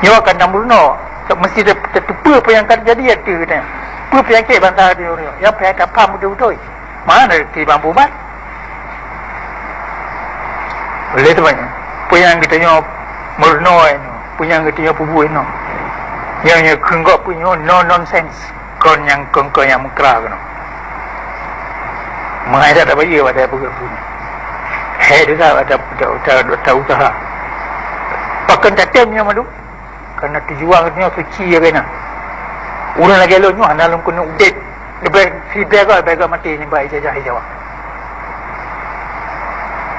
Nyawa akan namurno. Mesti tertupa apa yang akan jadi ada katanya. Apa penyakit bantah dia ni. Yang penyakit apa betul-betul. Mana di bambu mat? Boleh tu banyak. Apa yang kita nyawa murno ni. Apa yang kita nyawa pubu ni. Yang kenggok punya no nonsense. Kon yang mengkera kan. Mengajar tak bagi pada apa punya. Dia ada usaha. Pakai tatemnya madu. Karena tujuan katanya suci ya kena. Orang lagi elok nyu dalam kena udit. Lebih bega mati ni baik saja hijau.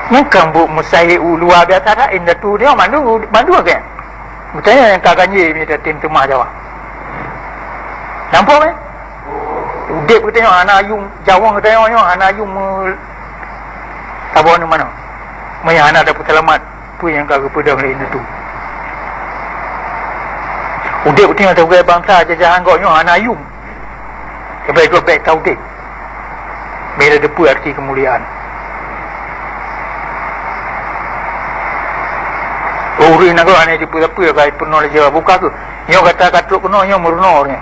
Yang kambu musai luar biasa dah inda tu dia mandu kan. Mutanya yang kaganji minta tim temah Jawa. Nampak kan? Udit katanya anak ayung jawang katanya anak ayung tabon mana? Maya anak dapat selamat pun yang kagak pedang lain tu. Udik betul ada gaya bangsa jajahan kau nyoh anak ayum. Sebaik dua baik tahu dek. Mereka depu arti kemuliaan. Uri nak kau ane depu kaya penuh le jawab buka tu. Nyoh kata katruk penuh nyoh meruno ni.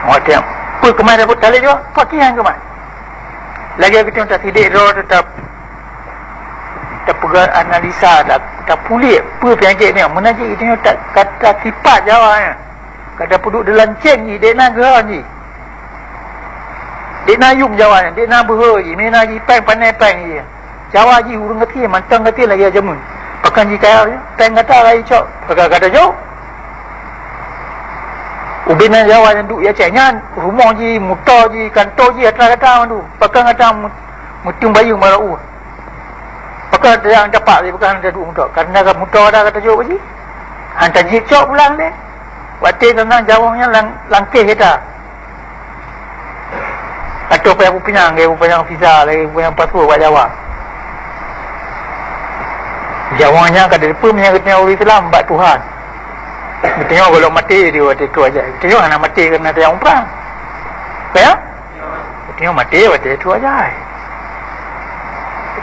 Macam pun kemana dapat tali juga? Pakian kemana? Lagi aku tengok tak sidik roh tetap pegang analisa tak pulih apa penyakit ni menajik kita tak kata sifat Jawa ni kata duduk dalam ceng ni dek nak gerak ni dek nak yung Jawa ni dek nak berha je mina ji peng pandai peng je Jawa ji urung kati mantang kati lagi ajamun pakan ji kaya peng kata lagi cok kata jauh ubina Jawa yang duk ya cenyan rumah ji muta ji kantor ji kata tu pakan kata mutung bayu marau pakai yang dapat dia bukan ada duk muta kerana kan muta dah kata jauh apa sih hantar ji cok pulang dia waktu tentang jawabnya langkah kita atau payah punyang dia punyang visa lagi punyang pasport buat Jawa jawabnya kata depa menyangkutnya orang Islam buat Tuhan kita tengok kalau mati dia waktu itu aja kita tengok anak mati kerana ada yang perang ya kita tengok mati waktu itu aja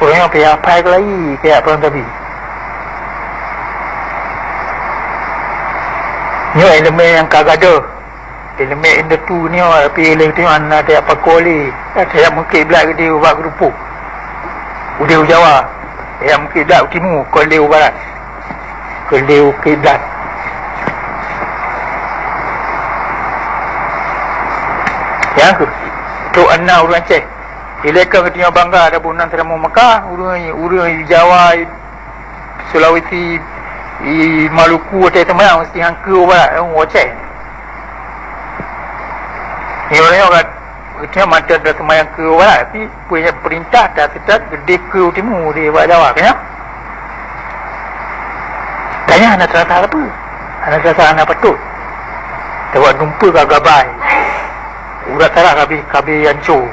orang yang pihak baik lagi pihak perang tapi ni elemen yang kagak ada elemen inda tu ni tapi elemen tu anak dia apa koli dia mungkin belak dia buat kerupuk udah Jawa yang mungkin belak timur koli barat koli kiblat yang tu anak orang Aceh Ileka ketika bangga ada bunan terama Mekah, urang Jawa, Sulawesi, Maluku, teman mesti hangka barat, Aceh. Ni orang kat ketika mata dah teman ke barat, tapi punya perintah dah tetap gede ke timur di Jawa, kan? Tanya anak terasa apa? Anak terasa anak patut. Tawak dumpa ke gabai. Urat tarah kabi hancur.